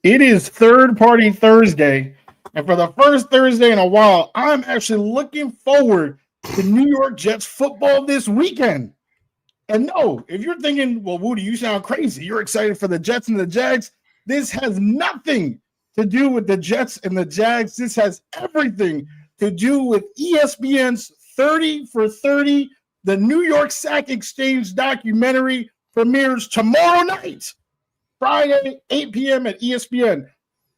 It is third party Thursday. And for the first Thursday in a while, I'm actually looking forward to New York Jets football this weekend. And no, if you're thinking, well, Wudi, you sound crazy. You're excited for the Jets and the Jags. This has nothing to do with the Jets and the Jags. This has everything to do with ESPN's 30 for 30. The New York Sack Exchange documentary premieres tomorrow night, Friday, 8 p.m. at ESPN.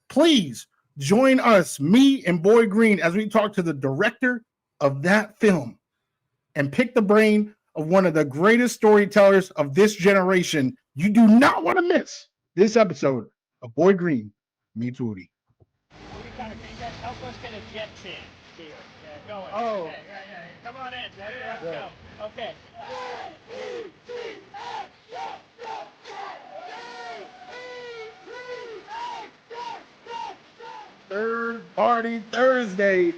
Please join us, me and Boy Green, as we talk to the director of that film and pick the brain of one of the greatest storytellers of this generation. You do not want to miss this episode of Boy Green Meets Wudi. Can you guys help us get a jet chant here? Yeah, going. Oh. Yeah. Come on in. Let's go. Okay. Third Party Thursday.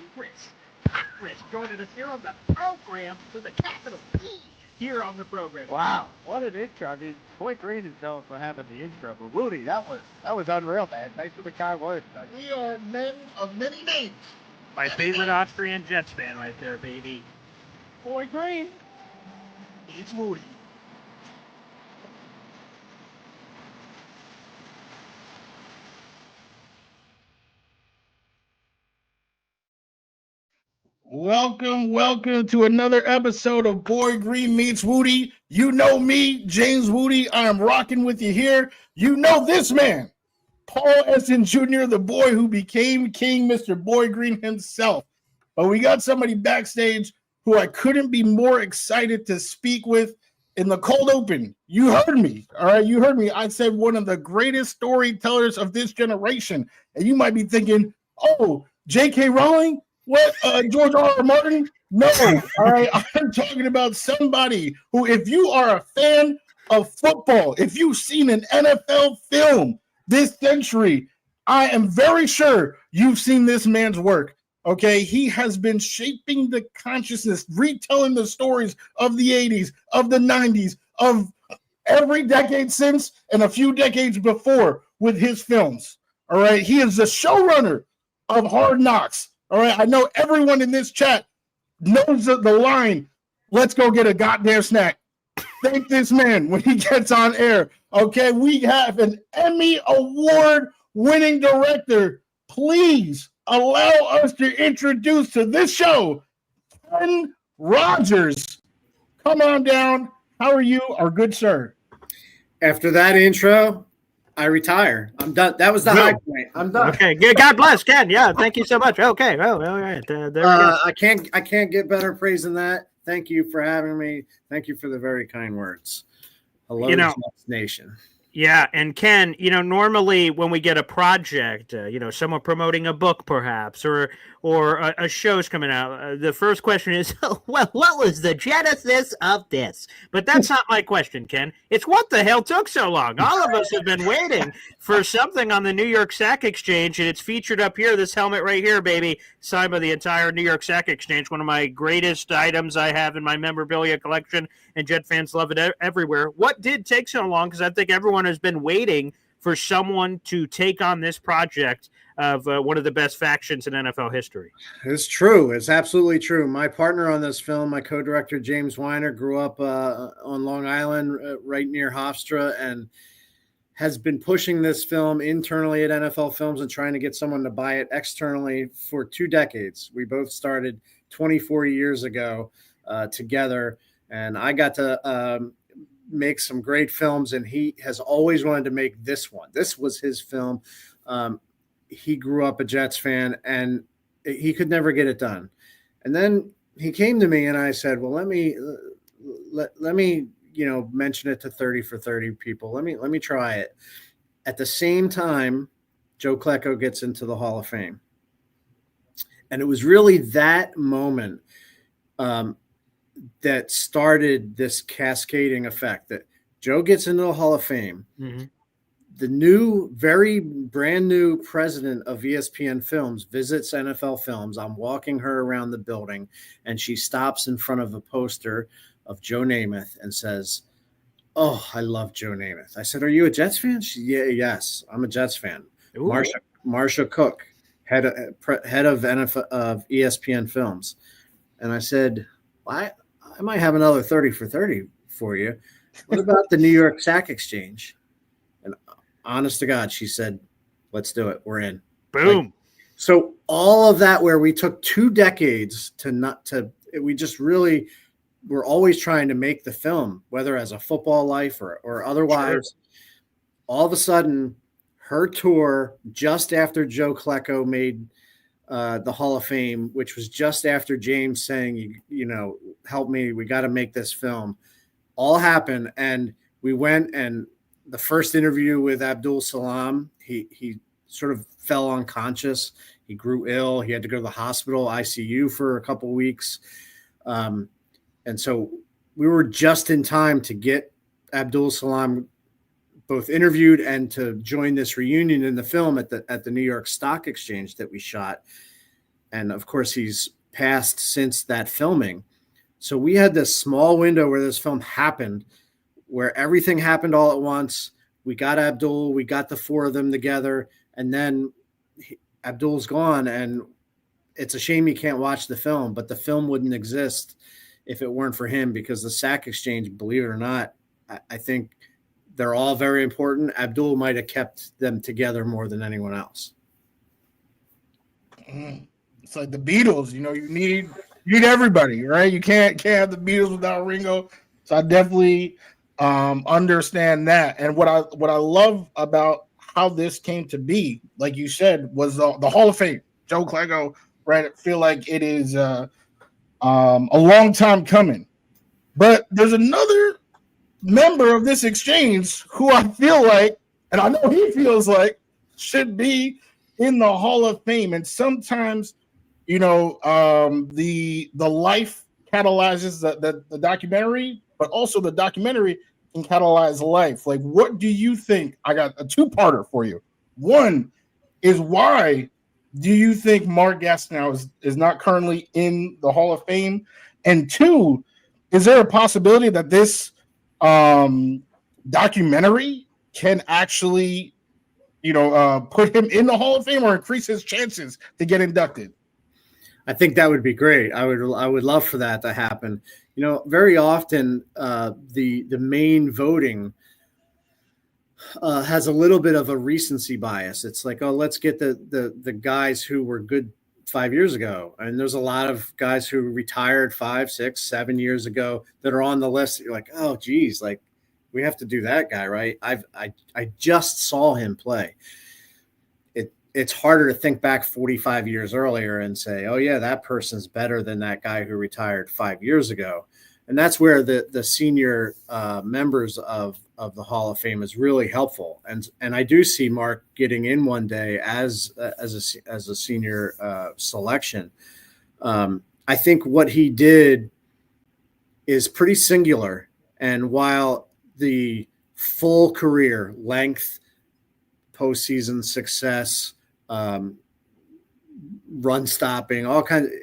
Rich, joining us here on the program with a capital P here on the program. Wow, what an intro. I mean, Boy Green is known for having the intro, but Wudi, that was unreal, man. Thanks for the kind words. We are men of many names. My favorite Austrian Jets fan right there, baby. Boy Green. It's Wudi. Welcome to another episode of Boy Green Meets Wudi. You know me, James Wudi. I am rocking with you here. You know this man, Paul Essen Jr., the boy who became king, Mr. Boy Green himself. But we got somebody backstage who I couldn't be more excited to speak with in the cold open. You heard me, all right? You heard me. I said one of the greatest storytellers of this generation. And you might be thinking, oh, J.K. Rowling? What, George R.R. Martin? No, all right. I'm talking about somebody who, if you are a fan of football, if you've seen an NFL film this century, I am very sure you've seen this man's work. Okay, he has been shaping the consciousness, retelling the stories of the 80s, of the 90s, of every decade since and a few decades before with his films. All right, he is the showrunner of Hard Knocks. All right, I know everyone in this chat knows the line, let's go get a goddamn snack. Thank this man when he gets on air. Okay, we have an Emmy Award-winning director. Please allow us to introduce to this show, Ken Rodgers. Come on down. How are you, our good sir? After that intro, I retire. I'm done. That was the high point. I'm done. Okay. God bless, Ken. Yeah. Thank you so much. Okay. Oh, all right. There we go. I can't get better praise than that. Thank you for having me. Thank you for the very kind words. Hello, Jets Nation. Yeah, and Ken, normally when we get a project, someone promoting a book, perhaps, or a show's coming out, the first question is, well, what was the genesis of this? But that's not my question, Ken. It's what the hell took so long? All of us have been waiting for something on the New York Sack Exchange, and it's featured up here. This helmet right here, baby, signed by the entire New York Sack Exchange, one of my greatest items I have in my memorabilia collection, and Jet fans love it everywhere. What did take so long? Because I think everyone has been waiting for someone to take on this project of one of the best factions in NFL history. It's true. It's absolutely true. My partner on this film, my co-director, James Weiner, grew up on Long Island, right near Hofstra, and has been pushing this film internally at NFL Films and trying to get someone to buy it externally for 2 decades. We both started 24 years ago together, and I got to make some great films, and he has always wanted to make this one. This was his film. He grew up a Jets fan, and he could never get it done. And then he came to me, and I said, well, let me mention it to 30 for 30 people. Let me try it. At the same time, Joe Klecko gets into the Hall of Fame. And it was really that moment that started this cascading effect that Joe gets into the Hall of Fame. Mm-hmm. The very brand new president of ESPN Films visits NFL Films. I'm walking her around the building, and she stops in front of a poster of Joe Namath and says, "Oh, I love Joe Namath." I said, "Are you a Jets fan?" Yes, I'm a Jets fan. Ooh. Marsha Cook, head of NFL, of ESPN Films, and I said, I might have another 30 for 30 for you. What about the New York Sack Exchange? And honest to God, she said, let's do it. We're in. Boom. So all of that, where we took 2 decades we just really were always trying to make the film, whether as a football life or otherwise. Sure. All of a sudden, her tour just after Joe Klecko made the Hall of Fame, which was just after James saying, help me, we got to make this film, all happened. And we went, and the first interview with Abdul Salam, he sort of fell unconscious. He grew ill. He had to go to the hospital, ICU for a couple of weeks. And so we were just in time to get Abdul Salam both interviewed and to join this reunion in the film at the New York Stock Exchange that we shot. And of course, he's passed since that filming. So we had this small window where this film happened, where everything happened all at once. We got Abdul, we got the 4 of them together, and then Abdul's gone. And it's a shame you can't watch the film, but the film wouldn't exist if it weren't for him, because the Sack Exchange, believe it or not, I think they're all very important. Abdul might have kept them together more than anyone else. It's like the Beatles, you need everybody, right? You can't have the Beatles without Ringo. So I definitely understand that. And what I love about how this came to be, like you said, was the Hall of Fame. Joe Klecko, right? I feel like it is a long time coming. But there's another member of this exchange who I feel like, and I know he feels like, should be in the Hall of Fame. And sometimes, the life catalyzes the documentary, but also the documentary can catalyze life. Like, what do you think? I got a 2-parter for you. One is, why do you think Mark Gastineau is not currently in the Hall of Fame? And 2, is there a possibility that this documentary can actually, put him in the Hall of Fame or increase his chances to get inducted? I think that would be great. I would love for that to happen. Very often the main voting has a little bit of a recency bias. It's like, oh, let's get the guys who were good 5 years ago. And there's a lot of guys who retired 5, 6, 7 years ago that are on the list. You're like, oh, geez, like, we have to do that guy, right? I just saw him play. It's harder to think back 45 years earlier and say, oh yeah, that person's better than that guy who retired 5 years ago. And that's where the senior members of the Hall of Fame is really helpful. And I do see Mark getting in one day as a senior selection. I think what he did is pretty singular. And while the full career length, postseason success, run stopping, all kinds of,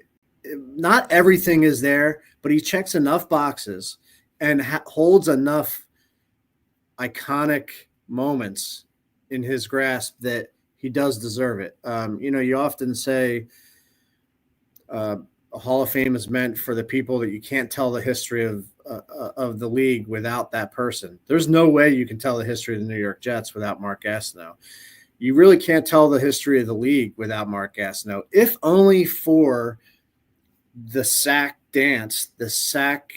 not everything is there, but he checks enough boxes and holds enough iconic moments in his grasp that he does deserve it. You often say a Hall of Fame is meant for the people that you can't tell the history of the league without that person. There's no way you can tell the history of the New York Jets without Mark Gastineau. You really can't tell the history of the league without Mark Gastineau, if only for the sack dance, the sack.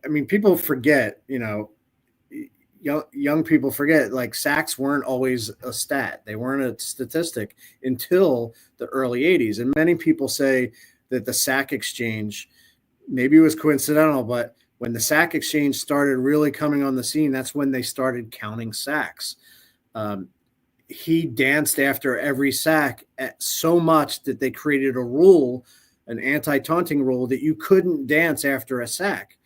I mean, people forget, young people forget, like, sacks weren't always a stat. They weren't a statistic until the early 80s. And many people say that the Sack Exchange, maybe it was coincidental, but when the Sack Exchange started really coming on the scene, that's when they started counting sacks. He danced after every sack so much that they created a rule, an anti-taunting rule, that you couldn't dance after a sack,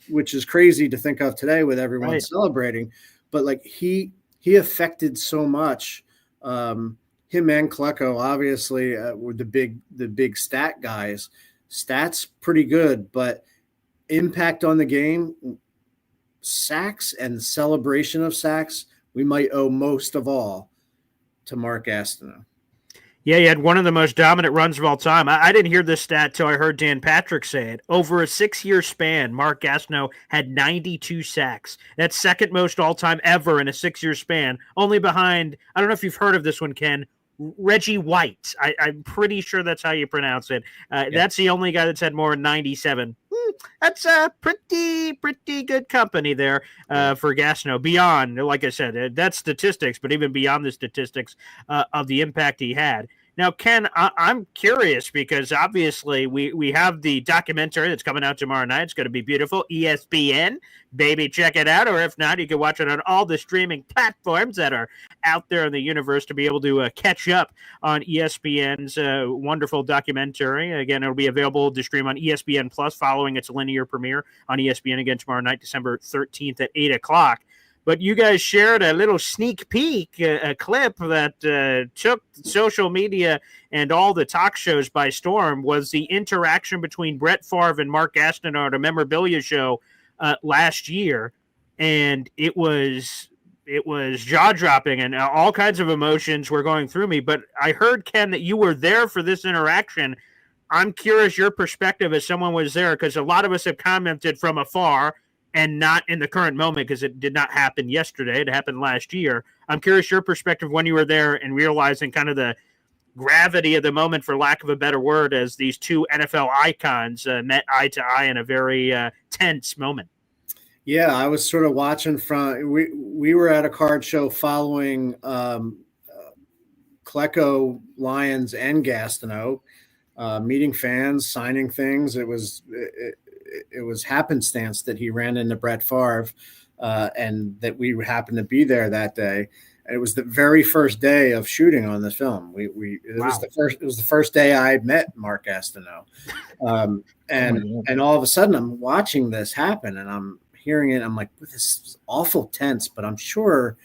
which is crazy to think of today with everyone celebrating. But like, he affected so much. Him and Klecko obviously were the big stat guys. Stats pretty good, but impact on the game, sacks and celebration of sacks, we might owe most of all to Mark Gastineau. Yeah, he had one of the most dominant runs of all time. I didn't hear this stat till I heard Dan Patrick say it. Over a 6-year span, Mark Gastineau had 92 sacks. That's second most all-time ever in a 6-year span, only behind, I don't know if you've heard of this one, Ken, Reggie White. I'm pretty sure that's how you pronounce it. That's the only guy that's had more than 97. That's a pretty good company there for Gastineau. Beyond, like I said, that's statistics, but even beyond the statistics of the impact he had. Now, Ken, I'm curious because obviously we have the documentary that's coming out tomorrow night. It's going to be beautiful. ESPN, baby, check it out. Or if not, you can watch it on all the streaming platforms that are out there in the universe to be able to catch up on ESPN's wonderful documentary. Again, it'll be available to stream on ESPN Plus following its linear premiere on ESPN again tomorrow night, December 13th at 8 o'clock. But you guys shared a little sneak peek, a clip that took social media and all the talk shows by storm, was the interaction between Brett Favre and Mark Gastineau at a memorabilia show last year. And it was jaw-dropping, and all kinds of emotions were going through me. But I heard, Ken, that you were there for this interaction. I'm curious your perspective as someone was there, because a lot of us have commented from afar and not in the current moment because it did not happen yesterday. It happened last year. I'm curious your perspective when you were there and realizing kind of the gravity of the moment, for lack of a better word, as these two NFL icons met eye to eye in a very tense moment. Yeah, I was sort of watching from. We were at a card show following Klecko, Lions, and Gastineau, meeting fans, signing things. It was happenstance that he ran into Brett Favre, and that we happened to be there that day. And it was the very first day of shooting on the film. It was the first day I met Mark Gastineau, and all of a sudden I'm watching this happen, and I'm hearing it. I'm like, this is awful tense, but I'm sure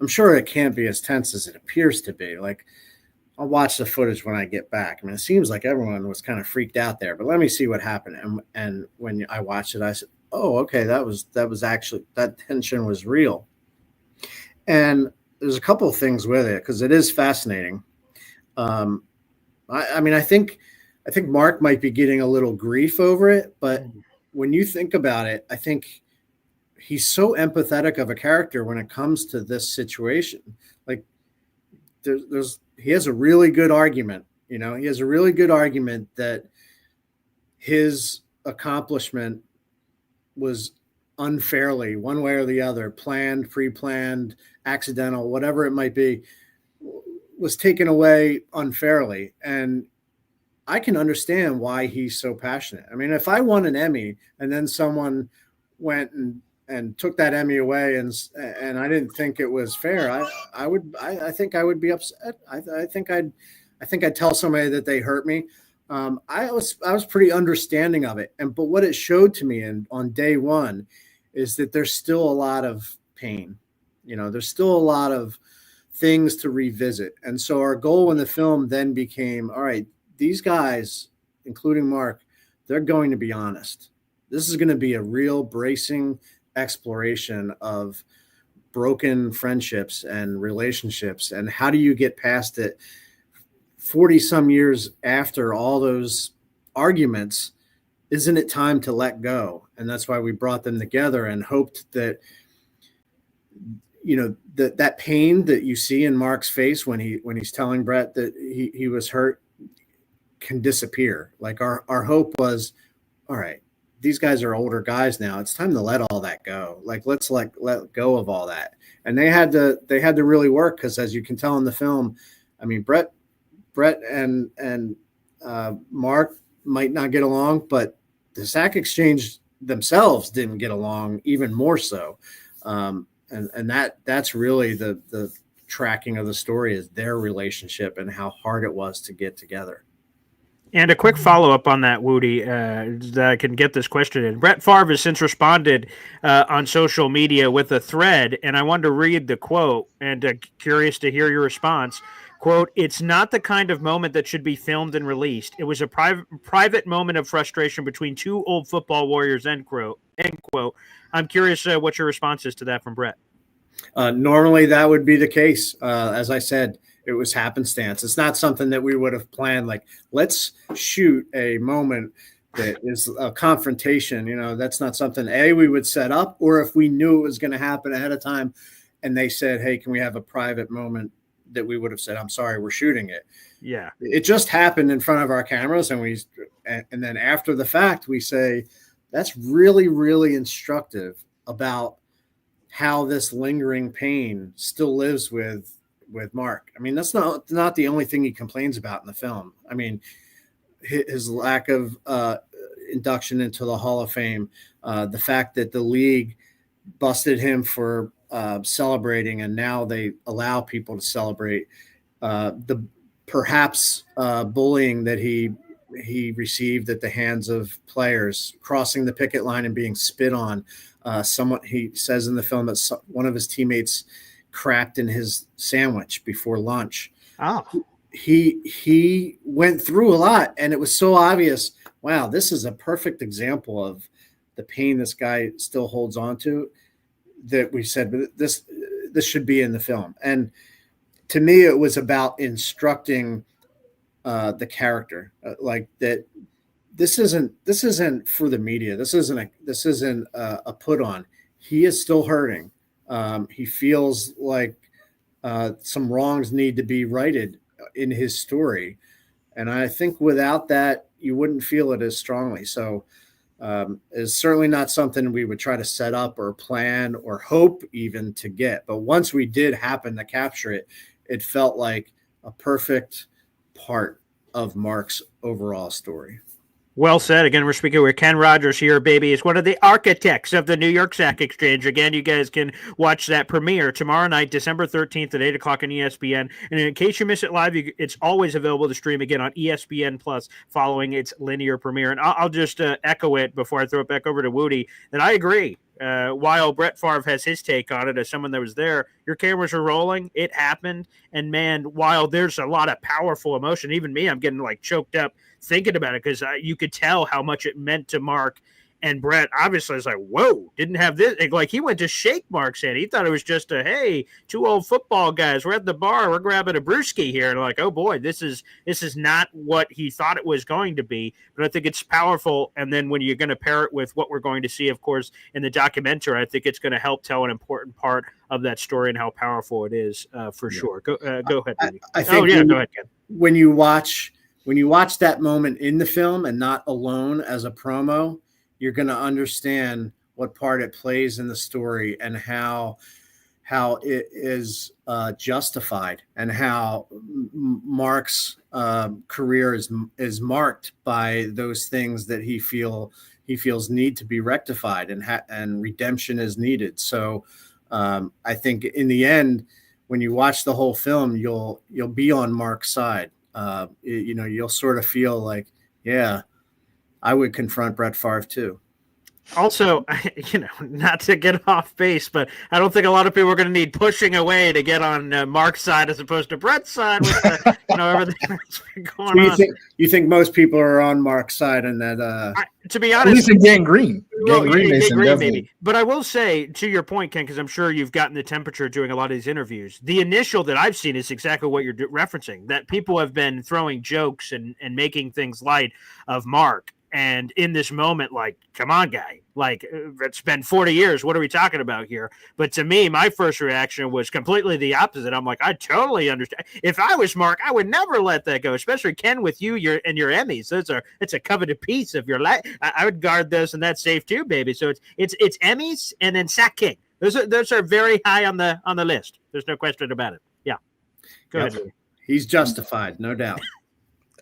it can't be as tense as it appears to be. Like, I'll watch the footage when I get back. I mean, it seems like everyone was kind of freaked out there, but let me see what happened. And when I watched it, I said, oh, okay, that was actually, that tension was real. And there's a couple of things with it, because it is fascinating. I mean, I think Mark might be getting a little grief over it, but when you think about it, I think he's so empathetic of a character when it comes to this situation. Like, he has a really good argument. He has a really good argument that his accomplishment was unfairly, one way or the other, planned, pre-planned, accidental, whatever it might be, was taken away unfairly. And I can understand why he's so passionate. I mean, if I won an Emmy and then someone went and took that Emmy away and I didn't think it was fair, I think I would be upset. I think I'd tell somebody that they hurt me. I was pretty understanding of it. But what it showed to me on day one is that there's still a lot of pain. There's still a lot of things to revisit. And so our goal in the film then became, all right, these guys, including Mark, they're going to be honest. This is going to be a real bracing exploration of broken friendships and relationships, and how do you get past it 40 some years after all those arguments? Isn't it time to let go? And that's why we brought them together and hoped that that pain that you see in Mark's face when he's telling Brett that he was hurt can disappear. Like, our hope was, all right, these guys are older guys now. It's time to let all that go. Like, let's let go of all that. And they had to really work, because as you can tell in the film, I mean, Brett and Mark might not get along, but the sack exchange themselves didn't get along even more so. And that's really the tracking of the story, is their relationship and how hard it was to get together. And a quick follow-up on that, Wudi, that I can get this question in. Brett Favre has since responded on social media with a thread, and I wanted to read the quote, and curious to hear your response. Quote, "It's not the kind of moment that should be filmed and released. It was a private moment of frustration between two old football warriors," end quote. I'm curious what your response is to that from Brett. Normally that would be the case. As I said, It was happenstance. It's not something that we would have planned. Like, let's shoot a moment that is a confrontation. That's not something we would set up, or if we knew it was going to happen ahead of time and they said, hey, can we have a private moment, that we would have said, I'm sorry, we're shooting it. Yeah. It just happened in front of our cameras. And then after the fact, we say, that's really, really instructive about how this lingering pain still lives with Mark. I mean, that's not the only thing he complains about in the film. I mean, his lack of induction into the Hall of Fame, the fact that the league busted him for celebrating, and now they allow people to celebrate, the perhaps bullying that he received at the hands of players, crossing the picket line and being spit on. He says in the film that one of his teammates crapped in his sandwich before lunch. Oh. He went through a lot, and it was so obvious. Wow, this is a perfect example of the pain this guy still holds on to, that we said, but this should be in the film. And to me, it was about instructing the character, like that. This isn't for the media. This isn't a put on. He is still hurting. He feels like some wrongs need to be righted in his story. And I think without that, you wouldn't feel it as strongly. So it's certainly not something we would try to set up or plan or hope even to get. But once we did happen to capture it, it felt like a perfect part of Mark's overall story. Well said. Again, we're speaking with Ken Rodgers here, baby. He's one of the architects of the New York Sack Exchange. Again, you guys can watch that premiere tomorrow night, December 13th at 8 o'clock on ESPN. And in case you miss it live, it's always available to stream again on ESPN Plus following its linear premiere. And I'll just echo it before I throw it back over to Wudi, that I agree. While Brett Favre has his take on it as someone that was there, your cameras are rolling. It happened. And man, while there's a lot of powerful emotion, even me, I'm getting like choked up thinking about it, because you could tell how much it meant to Mark. And Brett obviously was like, whoa, didn't have this. Like, he went to shake Mark's hand. He thought it was just hey, two old football guys. We're at the bar. We're grabbing a brewski here. And like, oh boy, this is not what he thought it was going to be. But I think it's powerful. And then when you're going to pair it with what we're going to see, of course, in the documentary, I think it's going to help tell an important part of that story and how powerful it is for sure. Go ahead. I think go ahead, Ken. When you watch that moment in the film and not alone as a promo, you're going to understand what part it plays in the story and how it is justified, and how Mark's career is marked by those things that he feels need to be rectified, and redemption is needed. So I think in the end, when you watch the whole film, you'll be on Mark's side. You'll sort of feel like, yeah, I would confront Brett Favre too. Also, not to get off base, but I don't think a lot of people are going to need pushing away to get on Mark's side as opposed to Brett's side with everything that's been going on. You think most people are on Mark's side, and that to be honest, at least in gangrene. Gangrene, maybe. But I will say, to your point, Ken, because I'm sure you've gotten the temperature doing a lot of these interviews, the initial that I've seen is exactly what you're referencing, that people have been throwing jokes and making things light of Mark. And in this moment, like, come on, guy, like, it's been 40 years. What are we talking about here? But to me, my first reaction was completely the opposite. I'm like, I totally understand. If I was Mark, I would never let that go, especially Ken with you, your Emmys. It's a coveted piece of your life. I would guard those, and that's safe too, baby. So it's Emmys and then Sack King. Those are very high on the list. There's no question about it. Yeah. Go ahead. He's justified, no doubt.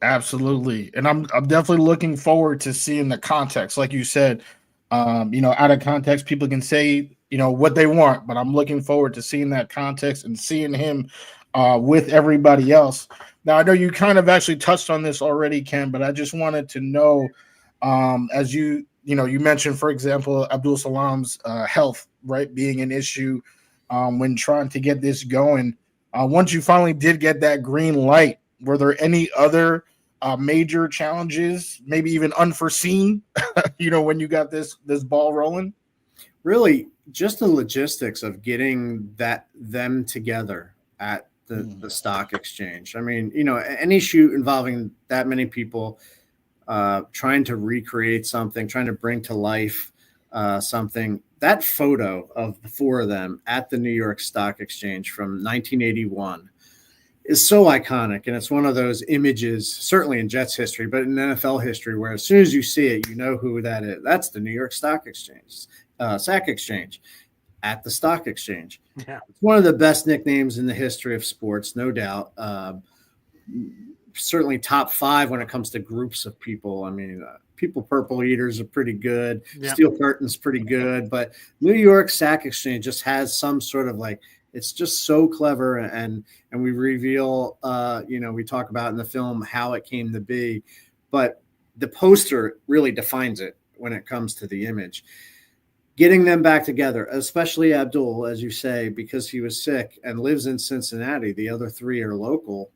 Absolutely. And I'm definitely looking forward to seeing the context. Like you said, out of context, people can say, what they want, but I'm looking forward to seeing that context and seeing him with everybody else. Now, I know you kind of actually touched on this already, Ken, but I just wanted to know, as you mentioned, for example, Abdul Salam's health, right, being an issue when trying to get this going. Once you finally did get that green light, were there any other major challenges, maybe even unforeseen, when you got this ball rolling? Really, just the logistics of getting them together at the stock exchange. I mean, any shoot involving that many people trying to recreate something, trying to bring to life something. That photo of the four of them at the New York Stock Exchange from 1981 is so iconic. And it's one of those images, certainly in Jets history, but in NFL history, where as soon as you see it, you know who that is. That's the New York Stock Exchange, Sack Exchange, at the Stock Exchange. Yeah. It's one of the best nicknames in the history of sports, no doubt. Certainly top 5 when it comes to groups of people. I mean, people purple eaters are pretty good. Yeah. Steel curtains pretty good. But New York Sack Exchange just has some sort of like, it's just so clever. And we reveal, we talk about in the film how it came to be. But the poster really defines it when it comes to the image. Getting them back together, especially Abdul, as you say, because he was sick and lives in Cincinnati. The other 3 are local.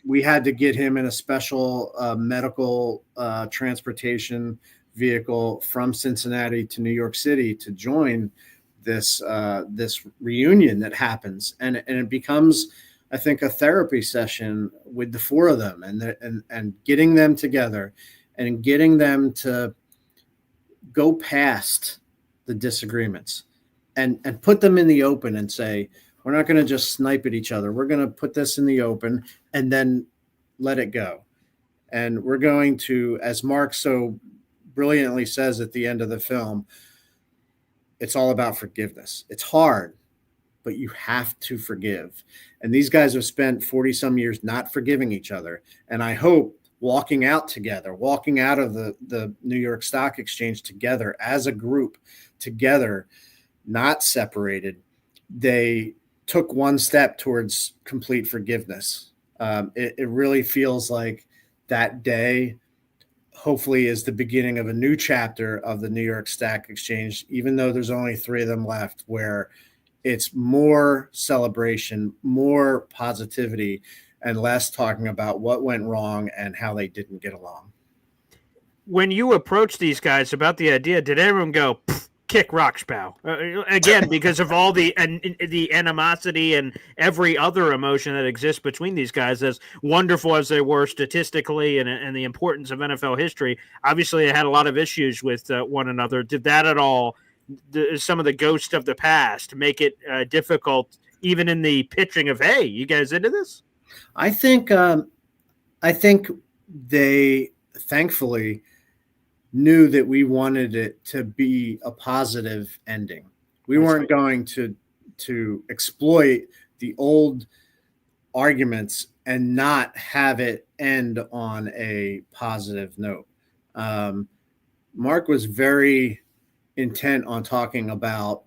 We had to get him in a special medical transportation vehicle from Cincinnati to New York City to join this reunion that happens, and it becomes, I think, a therapy session with the 4 of them, and getting them together and getting them to go past the disagreements and put them in the open and say, we're not going to just snipe at each other. We're going to put this in the open and then let it go. And we're going to, as Mark so brilliantly says at the end of the film, it's all about forgiveness. It's hard, but you have to forgive. And these guys have spent 40 some years not forgiving each other. And I hope walking out together, walking out of the New York Stock Exchange together as a group, together, not separated, they took one step towards complete forgiveness. It really feels like that day hopefully is the beginning of a new chapter of the New York Stock Exchange, even though there's only 3 of them left, where it's more celebration, more positivity, and less talking about what went wrong and how they didn't get along. When you approached these guys about the idea, did everyone go, kick Roxbow? Again, because of all the animosity and every other emotion that exists between these guys, as wonderful as they were statistically and the importance of NFL history, obviously they had a lot of issues with one another. Did that at all, some of the ghosts of the past, make it difficult, even in the pitching of, hey, you guys into this? I think they thankfully knew that we wanted it to be a positive ending. We weren't going to exploit the old arguments and not have it end on a positive note. Mark was very intent on talking about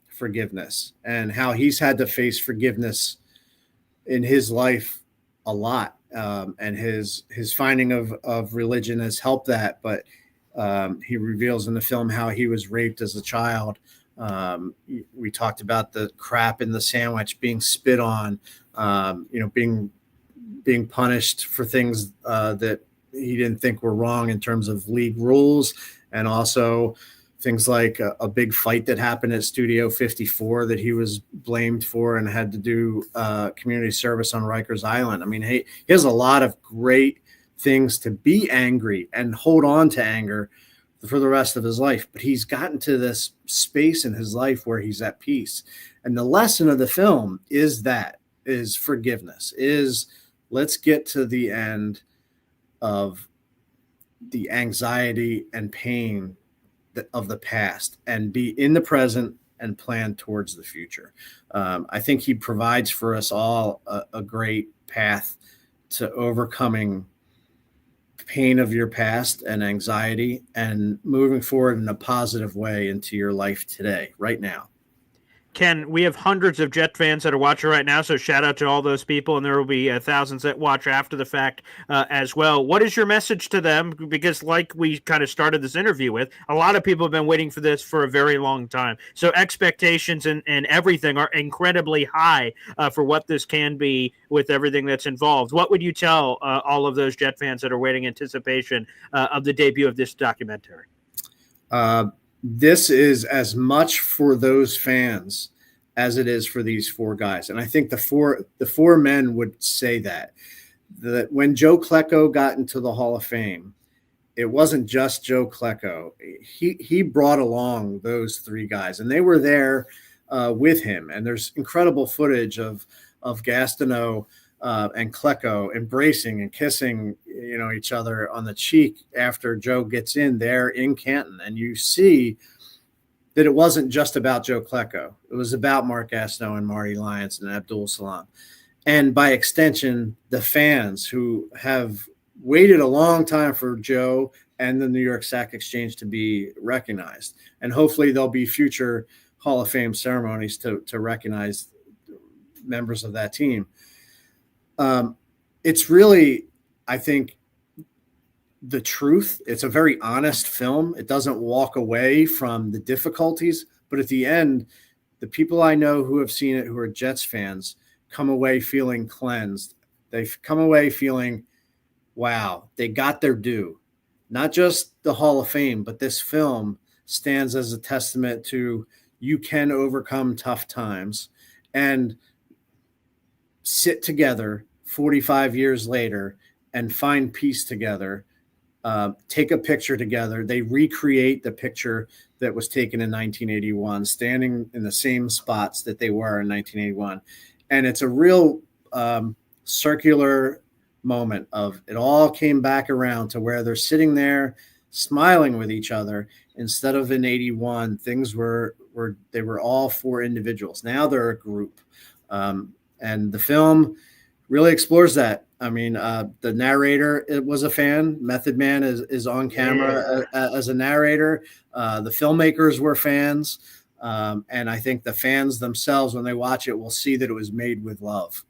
forgiveness and how he's had to face forgiveness in his life a lot. And his finding of religion has helped that. But he reveals in the film how he was raped as a child. We talked about the crap in the sandwich, being spit on, being punished for things that he didn't think were wrong in terms of league rules, and also things like a big fight that happened at Studio 54 that he was blamed for and had to do community service on Rikers Island. I mean, he has a lot of great things to be angry and hold on to anger for the rest of his life. But he's gotten to this space in his life where he's at peace. And the lesson of the film is forgiveness, is let's get to the end of the anxiety and pain of the past and be in the present and plan towards the future. I think he provides for us all a great path to overcoming pain of your past and anxiety and moving forward in a positive way into your life today, right now. Ken, we have hundreds of Jet fans that are watching right now, so shout out to all those people, and there will be thousands that watch after the fact as well. What is your message to them? Because like we kind of started this interview with, a lot of people have been waiting for this for a very long time. So expectations and everything are incredibly high for what this can be with everything that's involved. What would you tell all of those Jet fans that are waiting in anticipation of the debut of this documentary? This is as much for those fans as it is for these four guys. And I think the four men would say that when Joe Klecko got into the Hall of Fame, it wasn't just Joe Klecko. He brought along those three guys, and they were there with him. And there's incredible footage of Gastineau and Klecko embracing and kissing, each other on the cheek after Joe gets in there in Canton. And you see that it wasn't just about Joe Klecko. It was about Mark Gastineau and Marty Lyons and Abdul Salam. And by extension, the fans who have waited a long time for Joe and the New York Sack Exchange to be recognized. And hopefully there'll be future Hall of Fame ceremonies to recognize members of that team. It's really, I think, the truth. It's a very honest film. It doesn't walk away from the difficulties, but at the end, the people I know who have seen it, who are Jets fans, come away feeling cleansed. They've come away feeling, wow, they got their due. Not just the Hall of Fame, but this film stands as a testament to you can overcome tough times and sit together 45 years later and find peace together. Take a picture together. They recreate the picture that was taken in 1981, standing in the same spots that they were in 1981. And it's a real circular moment of it all came back around to where they're sitting there smiling with each other. Instead of in 81, things were they were all four individuals. Now they're a group. And the film really explores that. I mean, the narrator was a fan. Method Man is on camera as a narrator. The filmmakers were fans. And I think the fans themselves, when they watch it, will see that it was made with love.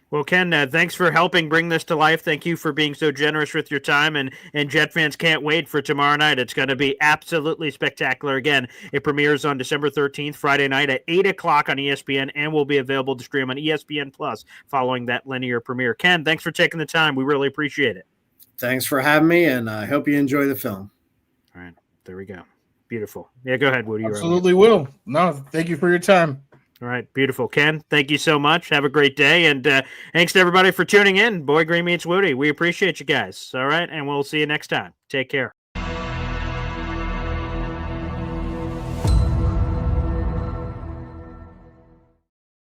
Well, Ken, thanks for helping bring this to life. Thank you for being so generous with your time. And Jet fans can't wait for tomorrow night. It's going to be absolutely spectacular. Again, it premieres on December 13th, Friday night at 8 o'clock on ESPN, and will be available to stream on ESPN Plus following that linear premiere. Ken, thanks for taking the time. We really appreciate it. Thanks for having me, and I hope you enjoy the film. All right, there we go. Beautiful. Yeah, go ahead, Wudi. Absolutely will. No, thank you for your time. All right, beautiful. Ken, thank you so much. Have a great day, and thanks to everybody for tuning in. Boy Green Meets Wudi. We appreciate you guys. All right, and we'll see you next time. Take care.